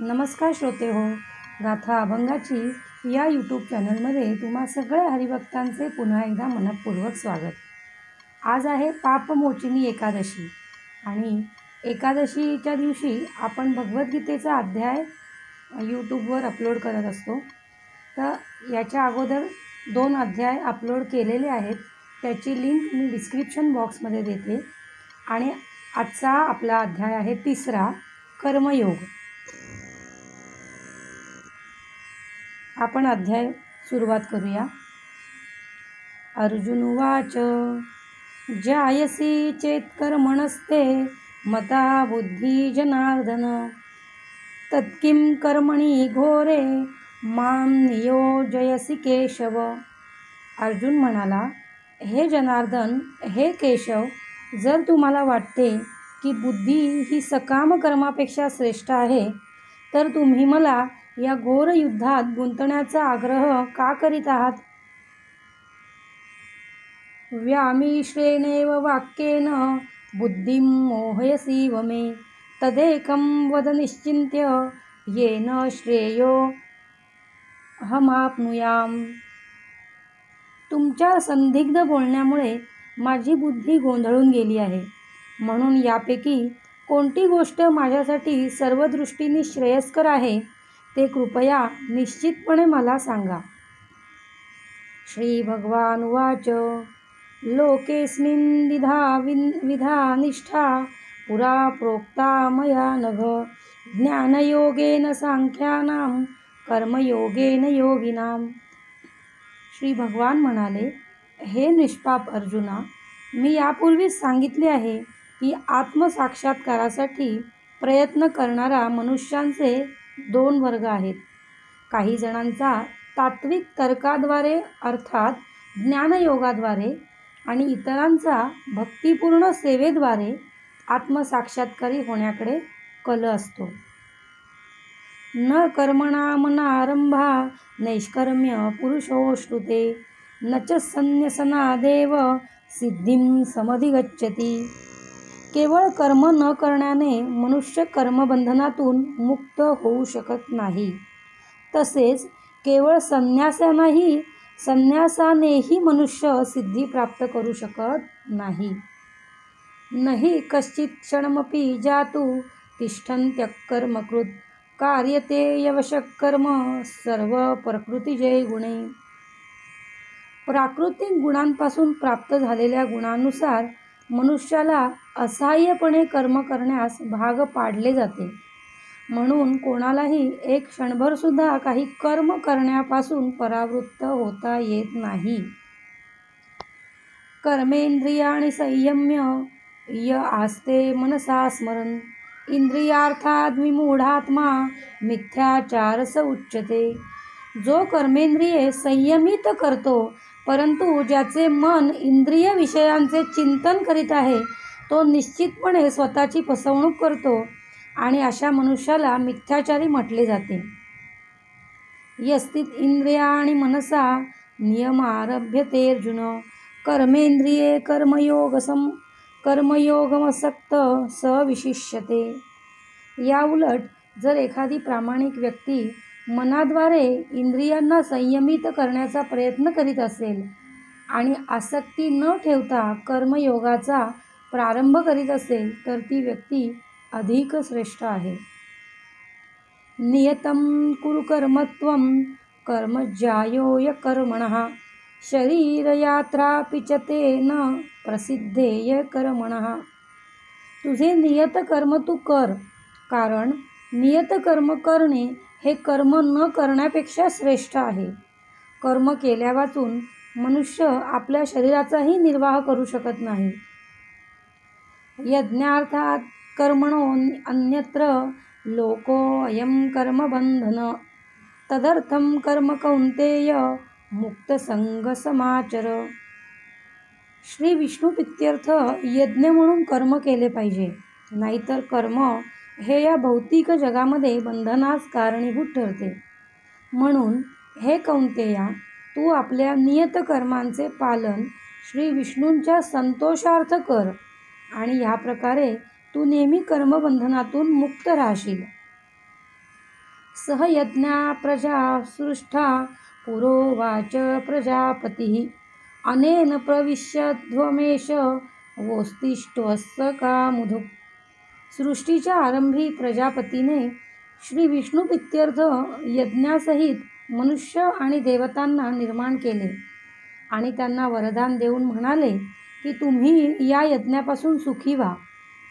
नमस्कार श्रोते हो, गाथा अभंगाची या यूट्यूब चॅनलमध्ये तुम्हा सगळ्या हरिभक्तांचे पुन्हा एकदा मनपूर्वक स्वागत. आज आहे पापमोचिनी एकादशी आणि एकादशीच्या दिवशी आपण भगवद्गीतेचा अध्याय यूट्यूबवर अपलोड करत असतो. तर याच्या अगोदर 2 अध्याय अपलोड केलेले आहेत, त्याची लिंक मी डिस्क्रिप्शन बॉक्समध्ये देते. आणि आजचा आपला अध्याय आहे 3रा कर्मयोग. आपण अध्याय सुरुवात करूया. अर्जुन उवाच ज्यायसी चेत्कर्मणस्ते मता बुद्धी जनार्दन तत्किं कर्मणि घोरे मां नियोजयसी केशव. अर्जुन म्हणाला, हे जनार्दन, हे केशव, जर तुम्हाला वाटते की बुद्धी ही सकाम कर्मापेक्षा श्रेष्ठ आहे, तर तुम्ही मला या घोर युद्धात गुंतण्याचा आग्रह का करीत आहात? व्यामिश्रेणेव वाक्येन बुद्धिं मोहयसीव मे तदेकं वद निश्चिन्त्य येन श्रेयो हमाप्नुयाम. तुमच्या संदिग्ध बोलण्यामुळे माझी बुद्धी गोंधळून गेली आहे, म्हणून यापैकी कोणती गोष्ट माझ्यासाठी सर्व दृष्टीने श्रेयस्कर आहे ते कृपया निश्चितपणे मला सांगा. श्री भगवान उवाच लोकेस्मिन् विधा निष्ठा पुरा प्रोक्ता मया नघ ज्ञानयोगेन सांख्यानां कर्मयोगेन योगिनां. श्री भगवान म्हणाले, हे निष्पाप अर्जुना, मी यापूर्वीच सांगितले आहे की आत्मसाक्षात्कारासाठी प्रयत्न करणारा मनुष्यांचे 2 वर्ग आहेत. काही जणांचा तात्विक तर्काद्वारे अर्थात ज्ञानयोगाद्वारे आणि इतरांचा भक्तिपूर्ण सेवेद्वारे आत्मसाक्षात्कारी होण्याकडे कल असतो. न कर्मणामनारंभा नैष्कर्म्य पुरुषोश्नुते न च संन्यसनादेव सिद्धिं समधिगच्छति. केवळ कर्म न करण्याने मनुष्य कर्मबंधनातून मुक्त होऊ शकत नाही. तसेच केवळ संन्यासानेही मनुष्य सिद्धी प्राप्त करू शकत नाही. नहि कश्चित् क्षणमपि जातु तिष्ठन्त्यकर्मकृत कार्यते यवशः कर्म सर्व प्रकृतिजय गुणे. प्राकृतिक गुणांपासून प्राप्त झालेल्या गुणानुसार मनुष्याला असहाय्यपणे कर्म करण्यास भाग पाडले जाते. म्हणून कोणालाही एक क्षणभर सुद्धा काही कर्म करण्यापासून परावृत्त होता येत नाही. कर्मेंद्रियाणि संयम्य य आस्ते मनसा स्मरन् इंद्रियार्थाद् विमूढात्मा मिथ्याचारस उच्यते. जो कर्मेंद्रिये संयमित करतो, परंतु ज्याचे मन इंद्रिय विषयांचे चिंतन करीत आहे, तो निश्चितपणे स्वतःची फसवणूक करतो आणि अशा मनुष्याला मिथ्याचारी म्हटले जाते. यस्थित इंद्रियाणि मनसा नियमारभ्यतेऽर्जुन कर्मेंद्रिये कर्मयोगमसक्त स विशिष्यते. याउलट जर एखादी प्रामाणिक व्यक्ती मनाद्वारे इंद्रियांना संयमित करण्याचा प्रयत्न करीत असेल आणि आसक्ती न ठेवता कर्मयोगाचा प्रारंभ करीत असेल, तर ती व्यक्ती अधिक श्रेष्ठ आहे. नियतं कुरु कर्मत्वं कर्मज्यायो य कर्मणः शरीरयात्रापि च ते न प्रसिद्धेय कर्मणः. तुझे नियत कर्म तू कर, कारण नियत कर्म करणे हे कर्म न करण्यापेक्षा श्रेष्ठ आहे. कर्म केल्यावाचून मनुष्य आपल्या शरीराचाही निर्वाह करू शकत नाही. यज्ञार्थात् कर्मणो अन्यत्र लोको अयं कर्मबंधन तदर्थं कर्म कौन्तेय मुक्तसंग समाचर. श्री विष्णू प्रीत्यर्थ यज्ञ म्हणून कर्म केले पाहिजे, नाहीतर कर्म हे या भौतिक जगामध्ये बंधनास कारणीभूत ठरते. म्हणून हे कौंतेया, तू आपल्या नियत कर्मांचे पालन श्री विष्णूंच्या संतोषार्थ कर आणि ह्या प्रकारे तू नेहमी कर्मबंधनातून मुक्त राहशील. सह यज्ञा प्रजा सृष्टा पुरोवाच प्रजापतिः अनेन प्रविश्यध्वमेष वोस्तिष्ठस्य कामुधुक्. सृष्टीच्या आरंभी प्रजापतीने श्री विष्णू प्रीत्यर्थ यज्ञासहित मनुष्य आणि देवतांना निर्माण केले आणि त्यांना वरदान देऊन म्हणाले की तुम्ही या यज्ञापासून सुखी व्हा,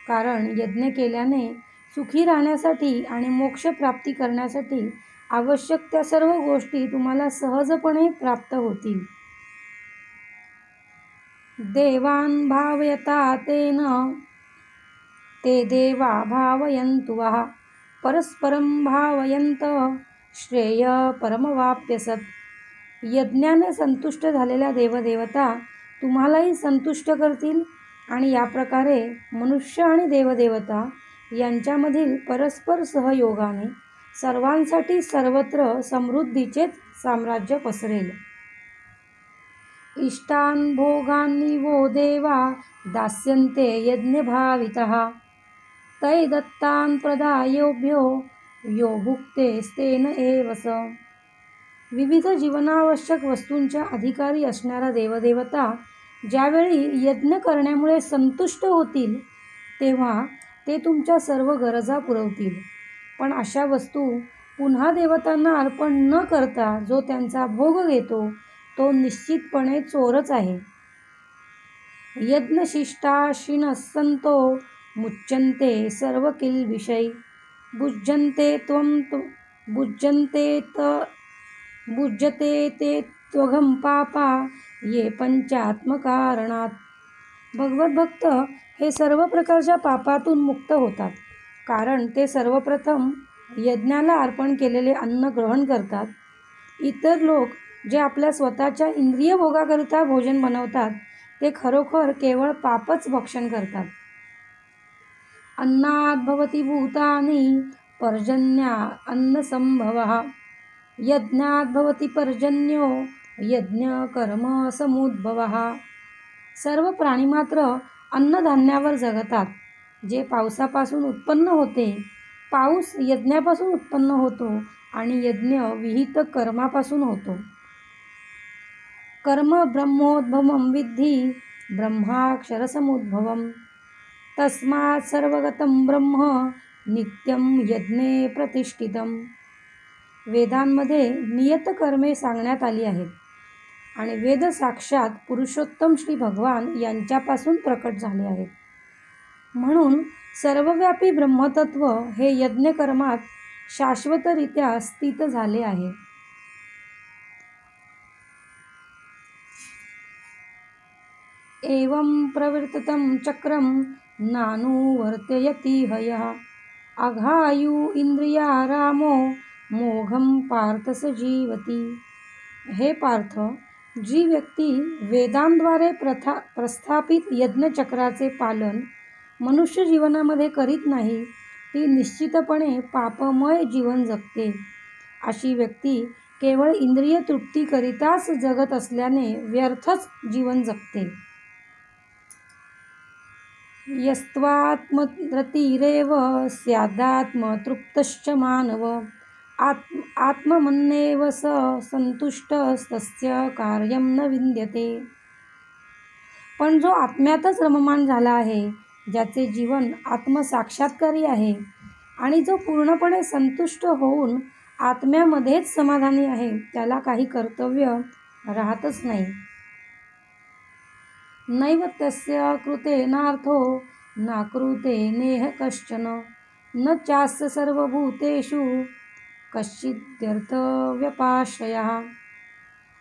कारण यज्ञ केल्याने सुखी राहण्यासाठी आणि मोक्ष प्राप्ती करण्यासाठी आवश्यक त्या सर्व गोष्टी तुम्हाला सहजपणे प्राप्त होतील. देवान् भावयता तेन ते देवा भावयन्तु वः परस्परं भावयन्त श्रेय परमवाप्यसत्. यज्ञाने संतुष्ट झालेल्या देवदेवता तुम्हालाही संतुष्ट करतील आणि या प्रकारे मनुष्य आणि देवदेवता यांच्यामधील परस्पर सहयोगाने सर्वांसाठी सर्वत्र समृद्धीचेच साम्राज्य पसरेल. इष्टान् भोगान् वो देवा दास्यन्ते यज्ञभावितः तै दत्तान् प्रदायोभ्यो यो भुक्तेस्तेन एव स. विविध जीवनावश्यक वस्तूंच्या अधिकारी असणारा देवदेवता ज्यावेळी यज्ञ करण्यामुळे संतुष्ट होतील तेव्हा ते तुमच्या सर्व गरजा पुरवतील. पण अशा वस्तू पुन्हा देवतांना अर्पण न करता जो त्यांचा भोग घेतो तो निश्चितपणे चोरच आहे. यज्ञशिष्टाशिनः संतो मुच्यन्ते सर्व किल्बिषै भुज्यते ते त्वघं पापा ये पंचात्मकारणात. भगवत भक्त हे सर्व प्रकारच्या पापातून मुक्त होतात, कारण ते सर्वप्रथम यज्ञाला अर्पण केलेले अन्न ग्रहण करतात. इतर लोक जे आपल्या स्वतःच्या इंद्रिय भोगाकरिता भोजन बनवतात ते खरोखर केवळ पापच भक्षण करतात. अन्नाद् भवति भूतानि पर्जन्या अन्नसंभवः यज्ञाद् भवति पर्जन्यो यज्ञ कर्म समुद्भवः. सर्व प्राणीमात्र अन्नधान्यावर जगतात. जे पावसापासून उत्पन्न होते, पाऊस यज्ञापासून उत्पन्न होतो आणि यज्ञ विहित कर्मापासून होतो. कर्म ब्रह्मोद्भवं विद्धि ब्रह्माक्षरसमुद्भवम् तस्मात् सर्वगतं ब्रह्म नित्यं यज्ञे प्रतिष्ठितम्. वेदांमध्ये नियत कर्मे सांगण्यात आली आहेत आणि वेद साक्षात पुरुषोत्तम श्री भगवान यांच्यापासून प्रकट झाले आहेत. म्हणून सर्वव्यापी ब्रह्मतत्व हे यज्ञकर्मात शाश्वतरित्या स्थित झाले आहे. एवं प्रवर्तितं चक्रं नानुवर्तयति हयः अघायु इंद्रियारामो मोघं पार्थ स जीवती. हे पार्थ, जी व्यक्ती वेदांद्वारे प्रस्थापित यज्ञचक्राचे पालन मनुष्य जीवनामध्ये करीत नाही ती निश्चितपणे पापमय जीवन जगते. अशी व्यक्ती केवळ इंद्रिय तृप्तीकरिताच जगत असल्याने व्यर्थच जीवन जगते. यस्त्वात्मरतिरेव स्यादात्मतृप्तश्च मानव आत्ममन्येव स संतुष्टस्तस्य कार्यं न विद्यते. पण जो आत्म्यातच रममाण झाला आहे, ज्याचे जीवन आत्मसाक्षात्कारी आहे आणि जो पूर्णपणे संतुष्ट होऊन आत्म्यामध्येच समाधानी आहे, त्याला काही कर्तव्य राहतच नाही. नैव तस्य कृतेनार्थो नाकृते नेह कश्चन न चास्य सर्वभूतेषु कश्चिद्यर्थव्यपाश्रयः.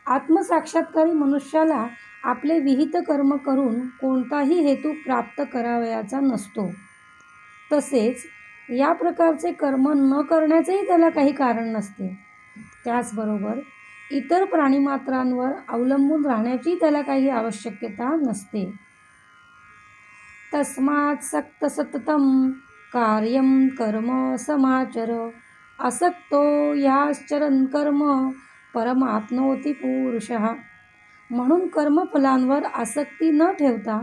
आत्मसाक्षात्कारी मनुष्याला आपले विहित कर्म करून कोणताही हेतू प्राप्त करावयाचा नसतो. तसेच या प्रकारचे कर्म न करण्याचेही त्याला काही कारण नसते. त्याचबरोबर इतर प्राणीमात्रांवर अवलंबून राहण्याची त्याला काही आवश्यकता नसते. तस्मात् सक्त सततं कार्यं कर्म समाचर असक्तो ह्याश्चरन् कर्म परमाप्नोति पुरुषः. म्हणून कर्मफलांवर आसक्ती न ठेवता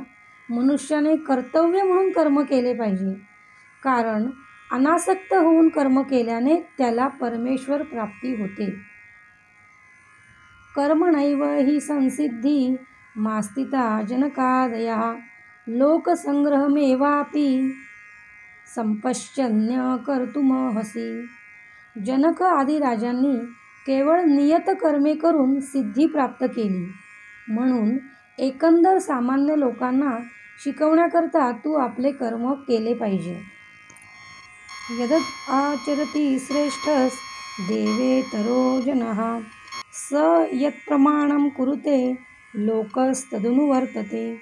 मनुष्याने कर्तव्य म्हणून कर्म केले पाहिजे, कारण अनासक्त होऊन कर्म केल्याने त्याला परमेश्वर प्राप्ती होते. कर्मणैव हि संसिद्धी मास्तिता जनकादयः लोकसंग्रहमेवापि संपश्यन्य कर्तुमर्हसि. जनक आदी राजांनी केवळ नियत कर्मे करून सिद्धी प्राप्त केली. म्हणून एकंदर सामान्य लोकांना शिकवण्याकरता तू आपले कर्म केले पाहिजे. यदत् आचरति श्रेष्ठस् देवेतरो जनः स यत्प्रमाणं कुरुते लोकस्तदनुवर्तते.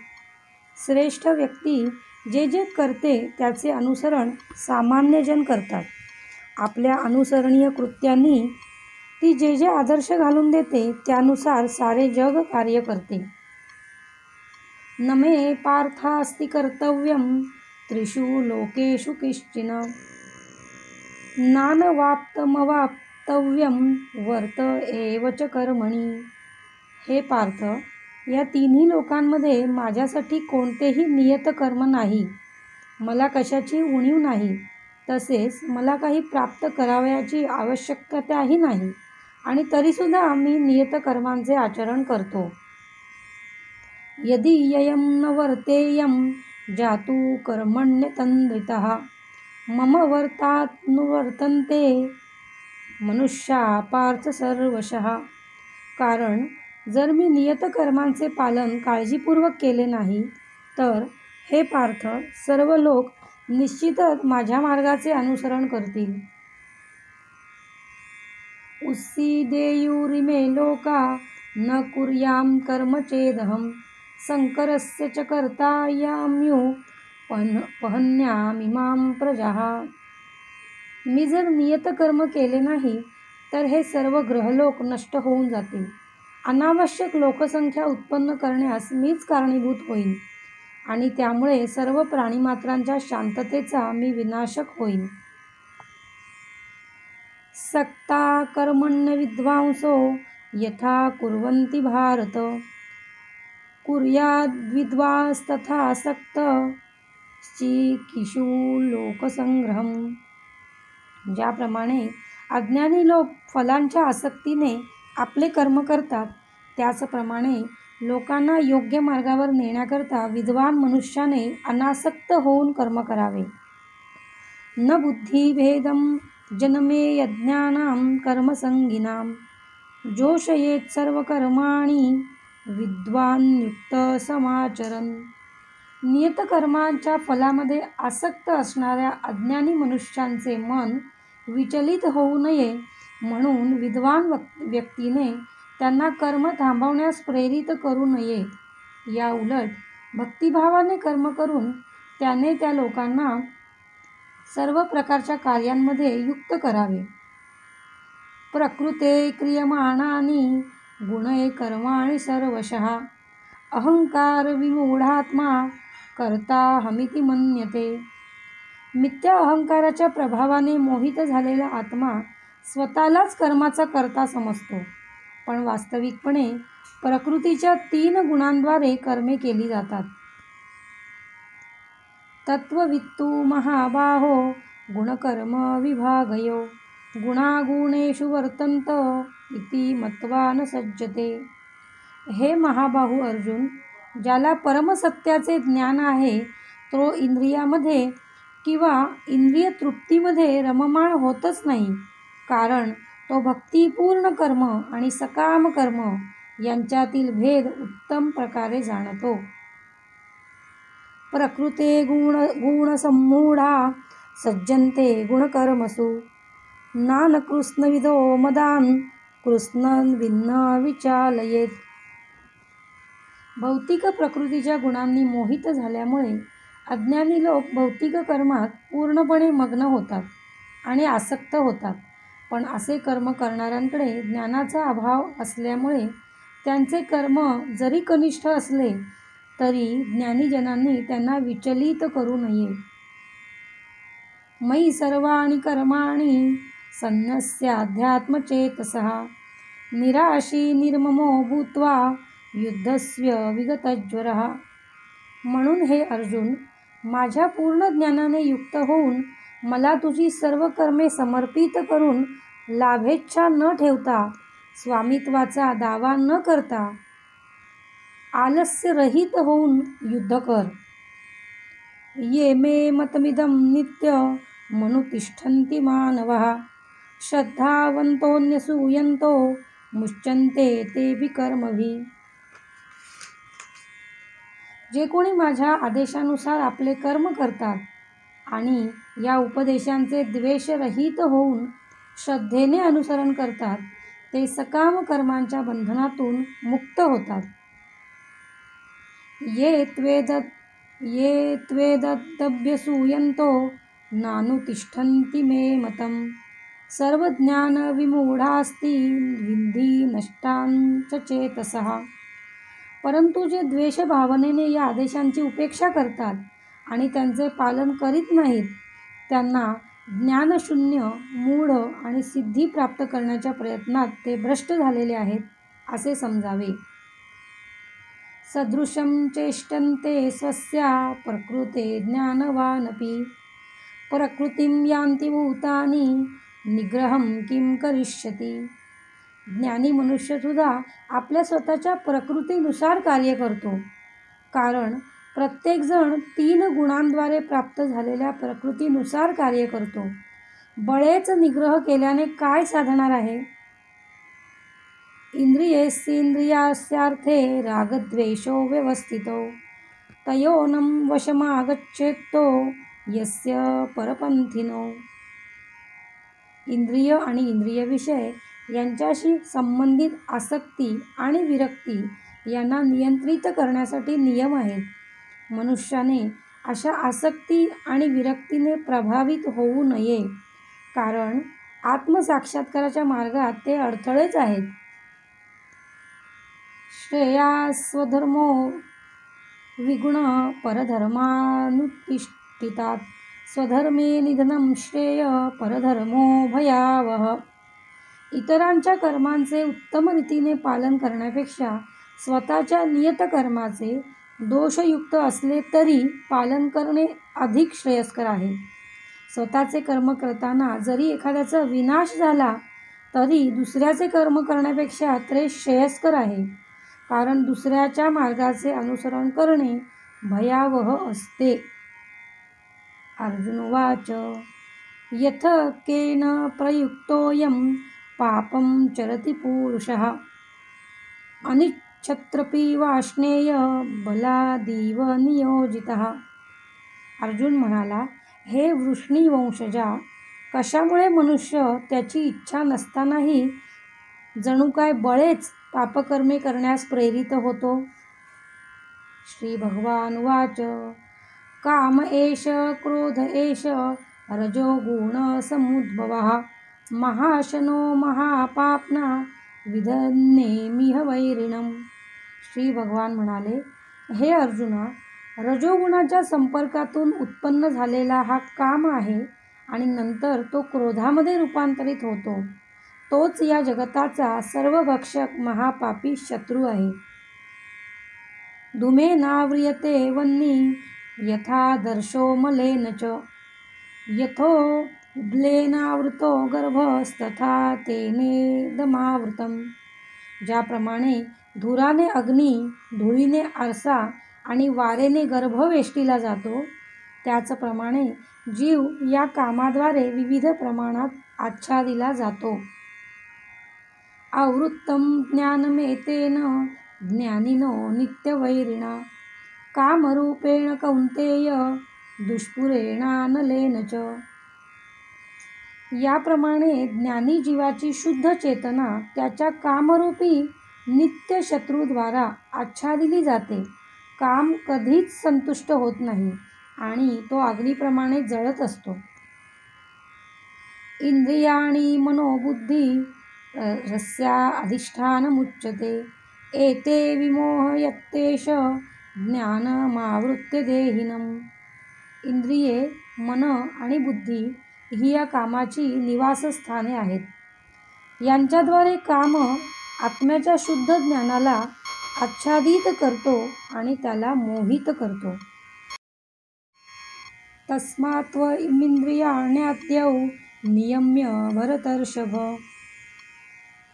श्रेष्ठ व्यक्ती जे जे करते त्याचे अनुसरण सामान्यजन करतात. आपल्या अनुसरणीय कृत्यांनी ती जे जे आदर्श घालून देते त्यानुसार सारे जग कार्य करते. न मे पार्थास्ति कर्तव्यं त्रिषु लोकेषु किश्चिन नानवाप्तमवाप्तव्यं वर्त एव च कर्मणि. हे पार्थ, या तिन्ही लोकांमध्ये माझ्यासाठी कोणतेही नियत कर्म नाही. मला कशाची उणीव नाही. तसेच मला काही प्राप्त करावयाची आवश्यकताही नाही. आणि तरीसुद्धा मी नियत कर्मांचे आचरण करतो. यदि ययं न वर्तेयं जातु कर्मण्यतन्द्रितः मम वर्तानुवर्तन्ते मनुष्या पार्थ सर्वशः. कारण जर मी नियत कर्मांचे पालन काळजीपूर्वक केले नाही तर हे पार्थ, सर्व लोक निश्चितच माझ्या मार्गाचे अनुसरण करतील. उस्सीदेयुरिमे लोका न कुर्यां कर्म चेदहं शंकरस्य च कर्तायाम्यु पहन्यामिमां प्रजाः. मी जर नियत कर्म केले नाही तर हे सर्व ग्रहलोक नष्ट होऊन जातील. अनावश्यक लोकसंख्या उत्पन्न करण्यास मीच कारणीभूत होईन आणि त्यामुळे सर्व प्राणीमात्रांच्या शांततेचा मी विनाशक होईन. सक्ता कर्मण्य विद्वांसो यथा कुर्वन्ति भारत कुर्याद्विद्वांस्तथा सक्तश्चिकीर्षु लोकसंग्रहम्. ज्याप्रमाणे अज्ञानी लोक फलांच्या आसक्तीने आपले कर्म करतात त्याचप्रमाणे लोकांना योग्य मार्गावर नेण्याकरता विद्वान मनुष्याने अनासक्त होऊन कर्म करावे. न बुद्धिभेदं जनमे यज्ञानां कर्मसंगिनां जोषयेत् सर्वकर्माणि विद्वान युक्त समाचरन्. नियतकर्मांच्या फलामध्ये आसक्त असणाऱ्या अज्ञानी मनुष्यांचे मन विचलित होऊ नये म्हणून विद्वान व्यक्तीने त्यांना कर्म थांबवण्यास प्रेरित करू नये. या उलट भक्तिभावाने कर्म करून त्याने त्या लोकांना सर्व प्रकारच्या कार्यांमध्ये युक्त करावे. प्रकृते क्रियमाणानि गुणै कर्माणि सर्वशः अहंकार विमूढात्मा कर्ताहमिति मन्यते. मिथ्या अहंकाराच्या प्रभावाने मोहित झालेला आत्मा स्वतःलाच कर्माचा कर्ता समजतो. पण वास्तविकपणे प्रकृतीच्या 3 गुणांद्वारे कर्मे केली जातात. तत्त्ववित्तु महाबाहो गुणकर्म विभागयो गुणागुणेषु वर्तन्त इति मत्वा न सज्जते. हे महाबाहू अर्जुन, ज्याला परमसत्याचे ज्ञान आहे तो इंद्रियामध्ये किंवा इंद्रिय तृप्तीमध्ये रममाण होतच नाही. कारण तो भक्तिपूर्ण कर्म आणि सकाम कर्म यांच्यातील भेद उत्तम प्रकारे जाणतो. प्रकृते गुणसम्मूढा सज्जन्ते गुणकर्मसु नानकृत्स्नविदो मदान् कृत्स्नं विन्न विचालयेत्. भौतिक प्रकृतीच्या गुणांनी मोहित झाल्यामुळे अज्ञानी लोक भौतिक कर्मात पूर्णपणे मग्न होतात आणि आसक्त होतात. पण असे कर्म करणाऱ्यांकडे ज्ञानाचा अभाव असल्यामुळे त्यांचे कर्म जरी कनिष्ठ असले तरी ज्ञानीजनांनी त्यांना विचलित करू नये. मयि सर्वाणि कर्माणि संन्यस्याध्यात्मचेतसः निराशी निर्ममो भूत्वा युद्धस्य विगतज्वरः. म्हणून हे अर्जुन, माझ्या पूर्ण ज्ञानाने युक्त होऊन मला तुझी सर्व कर्मे समर्पित करून लाभेच्छा न ठेवता, स्वामित्वाचा दावा न करता, आलस्यरहित होऊन युद्ध कर. ये मे मतमिदं नित्य मनुतिष्ठन्ति मानवः श्रद्धावन्तोऽन्यसूयन्तो मुच्यन्ते ते विकर्मभिः. जे कोणी माझ्या आदेशानुसार आपले कर्म करतात आणि या उपदेशांचे द्वेषरहित होऊन श्रद्धेने अनुसरण करतात, ते सकाम कर्मांच्या बंधनातून मुक्त होतात. ये त्वेदभ्यसूयन्तो नानुतिष्ठन्ति मे मतम् सर्वज्ञानविमूढास्ति विद्धि नष्टान् च चेतसः. परंतु जे द्वेष भावनेने या आदेशांची उपेक्षा करतात आणि त्यांचे पालन करीत नाहीत, त्यांना ज्ञानशून्य, मूढ आणि सिद्धी प्राप्त करण्याच्या प्रयत्नात ते भ्रष्ट झालेले आहेत असे समजावे. सदृशं चेष्टन्ते स्वस्या प्रकृते ज्ञानवानपि प्रकृतिं यान्ति भूतानि निग्रहं किं करिष्यति. ज्ञानी मनुष्य सुद्धा आपल्या स्वतःच्या प्रकृतीनुसार कार्य करतो, कारण प्रत्येकजण 3 गुणांद्वारे प्राप्त झालेल्या प्रकृतीनुसार कार्य करतो. बळेच निग्रह केल्याने काय साधणार आहे. इंद्रियेन्द्रियार्थे रागद्वेषो व्यवस्थितो तयोनं वशमागच्छेत्तो यस्य परपंथिनो. इंद्रिय आणि इंद्रिय विषय यांच्याशी संबंधित आसक्ती आणि विरक्ती यांना नियंत्रित करण्यासाठी नियम आहेत. मनुष्याने अशा आसक्ती आणि विरक्तीने प्रभावित होऊ नये, कारण आत्मसाक्षात्काराच्या मार्गात ते अडथळेच आहेत. श्रेयास्वधर्मो विगुणः परधर्मानुतिष्ठितात् स्वधर्मे निधनं श्रेय परधर्मो भयावह. इतरांच्या कर्मांचे उत्तम रीतीने पालन करण्यापेक्षा स्वतःच्या नियतकर्माचे दोषयुक्त असले तरी पालन करणे अधिक श्रेयस्कर आहे. स्वतःचे कर्म करताना जरी एखाद्याचा विनाश झाला तरी दुसऱ्याचे कर्म करण्यापेक्षा ते श्रेयस्कर आहे, कारण दुसऱ्याच्या मार्गाचे अनुसरण करणे भयावह असते. अर्जुन उवाच यथ केन प्रयुक्तोऽयं पापं चरति पुरुषः अनिच्छत्रपि वाष्णेय बलादीव नियोजितः. अर्जुन म्हणाला, हे वृष्णीवंशजा, कशामुळे मनुष्य त्याची इच्छा नसतानाही जणू काय बळेच पापकर्मे करण्यास प्रेरित होतो. श्री भगवान उवाच काम एष क्रोध एष रजोगुण समुद्भवः महाशनो महापाप्ना विधन्नेमिह वैरिणम्. श्री भगवान म्हणाले, हे अर्जुना, रजोगुणाच्या संपर्कातून उत्पन्न झालेला हा काम आहे आणि नंतर तो क्रोधामध्ये रूपांतरित होतो. तोच या जगताचा सर्वभक्षक महापापी शत्रू आहे. धूमेनाव्रियते वह्निः यथा दर्शो मलेन च यथोल्बेनावृतो गर्भस्तथा तेनेदमावृतम्. ज्याप्रमाणे धुराने अग्नी, धुळीने आरसा आणि वारेने गर्भ वेष्टीला जातो, त्याचप्रमाणे जीव या कामाद्वारे विविध प्रमाणात आच्छादिला जातो. आवृत्तं ज्ञानमेतेन ज्ञानिनो नित्यवैरिणा कामरूपेण कौन्तेय दुष्पुरेणानलेन च. याप्रमाणे ज्ञानी जीवाची शुद्ध चेतना त्याच्या कामरूपी नित्य शत्रूद्वारा आच्छादिली जाते. काम कधीच संतुष्ट होत नाही आणि तो अग्नीप्रमाणे जळत असतो. इंद्रियाणि मनोबुद्धी रस्या अधिष्ठानमुच्यते एते विमोहयत्येष ज्ञानमावृत्य देहिनम्. इंद्रिये, मन आणि बुद्धी ही या कामाची निवासस्थाने आहेत. यांच्याद्वारे काम आत्म्याच्या शुद्ध ज्ञानाला आच्छादित करतो आणि त्याला मोहित करतो. तस्मात्त्वमिन्द्रियाण्याद्यौ नियम्य भरतर्षभ।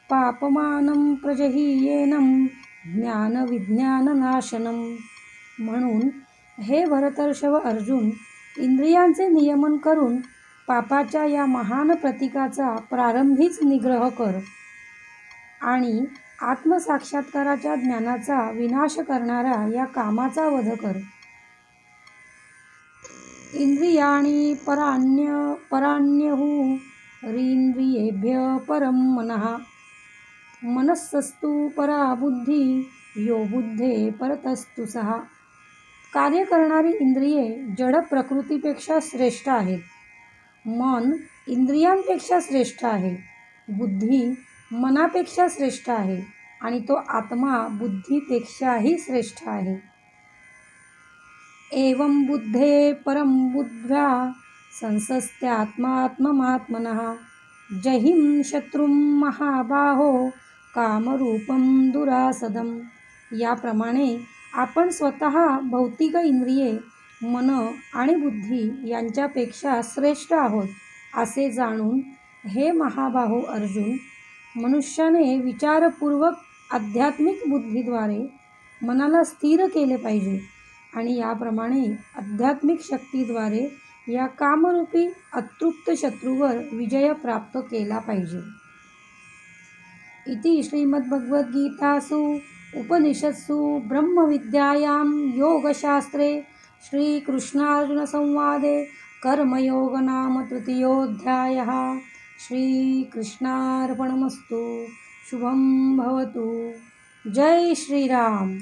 पापमानं प्रजहीयेनं ज्ञानविज्ञाननाशनम्। म्हणून हे भरतर्षभ अर्जुन, इंद्रियांचे नियमन करून पापाच्या या महान प्रतीकाचा प्रारंभीच निग्रह कर आणि आत्मसाक्षात्काराच्या ज्ञानाचा विनाश करणाऱ्या या कामाचा वध कर। इंद्रियाणि पराण्यहुरीन्द्रियेभ्यः परं मनः। मनस्सस्तु परा बुद्धी यो बुद्धे परतस्तु सहा। कार्य करणारी इंद्रिये जड प्रकृतीपेक्षा श्रेष्ठ आहेत। मन इंद्रियांपेक्षा श्रेष्ठ आहे, बुद्धी मनापेक्षा श्रेष्ठ आहे आणि तो आत्मा बुद्धीपेक्षाही श्रेष्ठ आहे। एवं बुद्धे परं बुद्ध्या संसस्त्यात्मात्ममात्मनः। जहिं शत्रुं महाबाहो कामरूपं दुरासदम्। याप्रमाणे आपण स्वतः भौतिक इंद्रिये, मन आणि बुद्धी यांच्यापेक्षा श्रेष्ठ आहोत असे जाणून हे महाबाहो अर्जुन, मनुष्याने विचारपूर्वक आध्यात्मिक बुद्धीद्वारे मनाला स्थिर केले पाहिजे आणि याप्रमाणे आध्यात्मिक शक्तीद्वारे या कामरूपी अतृप्त शत्रूवर विजय प्राप्त केला पाहिजे। इति श्रीमद्भगवद्गीतासु उपनिषत्सु ब्रह्मविद्यायां योगशास्त्रे श्रीकृष्णार्जुनसंवादे कर्मयोग नाम तृतीयोऽध्यायः। श्रीकृष्णार्पणमस्तु। शुभं भवतु। जय श्रीराम।